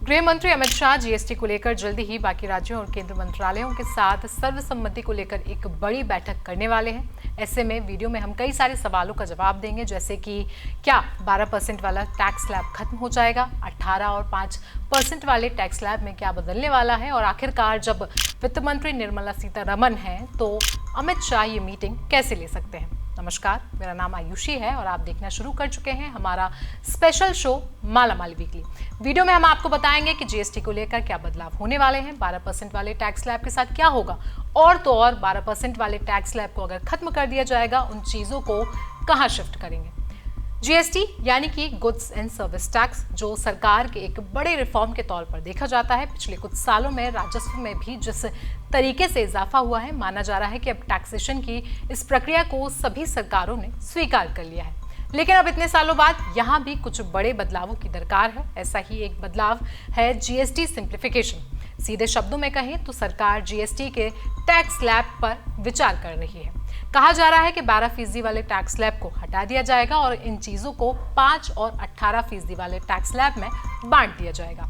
गृह मंत्री अमित शाह जीएसटी को लेकर जल्दी ही बाकी राज्यों और केंद्र मंत्रालयों के साथ सर्वसम्मति को लेकर एक बड़ी बैठक करने वाले हैं। ऐसे में वीडियो में हम कई सारे सवालों का जवाब देंगे, जैसे कि क्या 12% वाला टैक्स स्लैब खत्म हो जाएगा, 18 और 5% वाले टैक्स स्लैब में क्या बदलने वाला है, और आखिरकार जब वित्त मंत्री निर्मला सीतारमण हैं तो अमित शाह ये मीटिंग कैसे ले सकते हैं। नमस्कार, मेरा नाम आयुषी है और आप देखना शुरू कर चुके हैं हमारा स्पेशल शो मालामाल वीकली। वीडियो में हम आपको बताएंगे कि जीएसटी को लेकर क्या बदलाव होने वाले हैं, 12% वाले टैक्स स्लैब के साथ क्या होगा, और तो और 12% वाले टैक्स स्लैब को अगर खत्म कर दिया जाएगा, उन चीज़ों को कहाँ शिफ्ट करेंगे। जीएसटी यानी कि गुड्स एंड सर्विस टैक्स, जो सरकार के एक बड़े रिफॉर्म के तौर पर देखा जाता है। पिछले कुछ सालों में राजस्व में भी जिस तरीके से इजाफा हुआ है, माना जा रहा है कि अब टैक्सेशन की इस प्रक्रिया को सभी सरकारों ने स्वीकार कर लिया है। लेकिन अब इतने सालों बाद यहाँ भी कुछ बड़े बदलावों की दरकार है। ऐसा ही एक बदलाव है जीएसटी सिंप्लीफिकेशन। सीधे शब्दों में कहें तो सरकार जीएसटी के टैक्स स्लैब पर विचार कर रही है। कहा जा रहा है कि 12% वाले टैक्स स्लैब को हटा दिया जाएगा और इन चीजों को 5 और 18% वाले टैक्स स्लैब में बांट दिया जाएगा।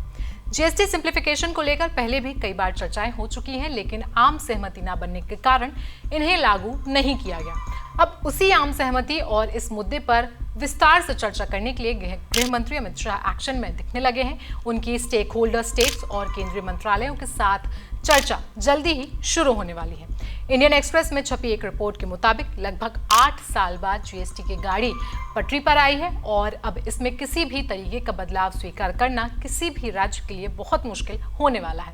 जीएसटी सिंप्लीफिकेशन को लेकर पहले भी कई बार चर्चाएं हो चुकी हैं, लेकिन आम सहमति न बनने के कारण इन्हें लागू नहीं किया गया। अब उसी आम सहमति और इस मुद्दे पर विस्तार से चर्चा करने के लिए गृह मंत्री अमित शाह एक्शन में दिखने लगे हैं। उनकी स्टेक होल्डर स्टेट्स और केंद्रीय मंत्रालयों के साथ चर्चा जल्दी ही शुरू होने वाली है। इंडियन एक्सप्रेस में छपी एक रिपोर्ट के मुताबिक लगभग 8 साल बाद जीएसटी की गाड़ी पटरी पर आई है और अब इसमें किसी भी तरीके का बदलाव स्वीकार करना किसी भी राज्य के लिए बहुत मुश्किल होने वाला है।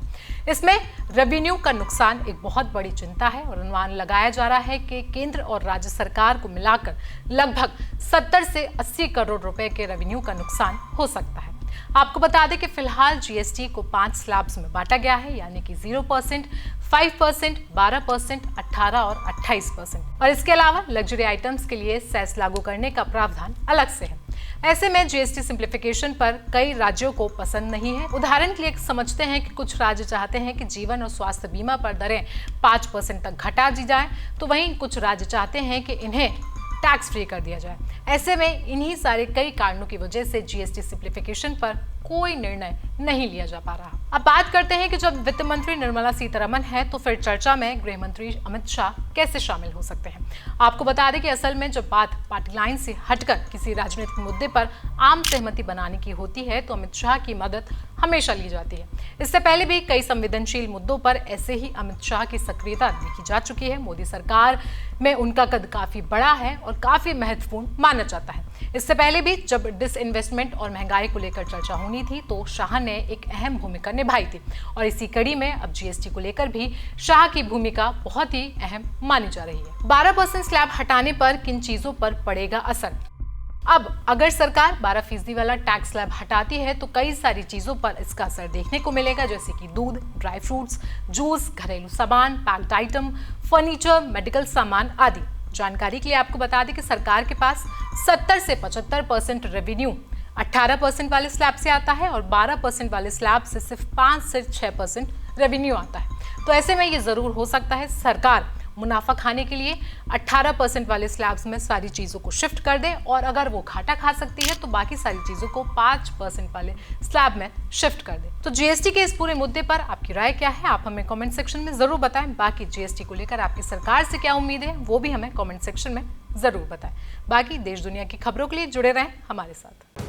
इसमें रेवेन्यू का नुकसान एक बहुत बड़ी चिंता है और अनुमान लगाया जा रहा है कि केंद्र और राज्य सरकार को मिलाकर लगभग 70 से 80 करोड़ रुपए के रेवेन्यू का नुकसान हो सकता है। आपको बता दें कि फिलहाल जीएसटी को 5 स्लैब्स में बांटा गया है, यानी कि 0%, 5%, 12%, 18 और 28%। और इसके अलावा लग्जरी आइटम्स के लिए सेस लागू करने का प्रावधान अलग से है। ऐसे में जीएसटी सिंप्लीफिकेशन पर कई राज्यों को पसंद नहीं है। उदाहरण के लिए समझते हैं कि कुछ राज्य चाहते हैं कि जीवन और स्वास्थ्य बीमा पर दरें 5% तक घटा दी जाए, तो वहीं कुछ राज्य चाहते हैं कि इन्हें टैक्स फ्री कर दिया जाए। ऐसे में इन्हीं सारे कई कारणों की वजह से जीएसटी सिंप्लीफिकेशन पर कोई निर्णय नहीं लिया जा पा रहा। अब बात करते हैं कि जब वित्त मंत्री निर्मला सीतारमण है तो फिर चर्चा में गृह मंत्री अमित शाह कैसे शामिल हो सकते हैं। आपको बता दें कि असल में जब बात पार्टी लाइन से हटकर किसी राजनीतिक मुद्दे पर आम सहमति बनाने की होती है तो अमित शाह की मदद हमेशा ली जाती है। इससे पहले भी कई संवेदनशील मुद्दों पर ऐसे ही अमित शाह की सक्रियता देखी जा चुकी है। मोदी सरकार में उनका कद काफी बड़ा है और काफी महत्वपूर्ण माना जाता है। इससे पहले भी जब डिसइन्वेस्टमेंट और महंगाई को लेकर चर्चा होनी थी तो शाह ने एक अहम भूमिका निभाई थी और इसी कड़ी में अब जीएसटी को लेकर भी शाह की भूमिका बहुत ही अहम मानी जा रही है। 12% स्लैब हटाने पर किन चीजों पर पड़ेगा असर। अब अगर सरकार 12% वाला टैक्स स्लैब हटाती है तो कई सारी चीजों पर इसका असर देखने को मिलेगा, जैसे कि दूध, ड्राई फ्रूट्स, जूस, घरेलू सामान, पैक्ड आइटम, फर्नीचर, मेडिकल सामान आदि। जानकारी के लिए आपको बता दें कि सरकार के पास 70 से 75% रेवेन्यू 18% वाले स्लैब से आता है और 12% वाले स्लैब से सिर्फ 5 से 6% रेवेन्यू आता है। तो ऐसे में ये जरूर हो सकता है सरकार मुनाफा खाने के लिए 18% वाले स्लैब्स में सारी चीज़ों को शिफ्ट कर दे, और अगर वो घाटा खा सकती है तो बाकी सारी चीज़ों को 5% वाले स्लैब में शिफ्ट कर दे। तो जीएसटी के इस पूरे मुद्दे पर आपकी राय क्या है, आप हमें कमेंट सेक्शन में ज़रूर बताएं। बाकी जीएसटी को लेकर आपकी सरकार से क्या उम्मीद है वो भी हमें कमेंट सेक्शन में ज़रूर बताएं। बाकी देश दुनिया की खबरों के लिए जुड़े रहें हमारे साथ।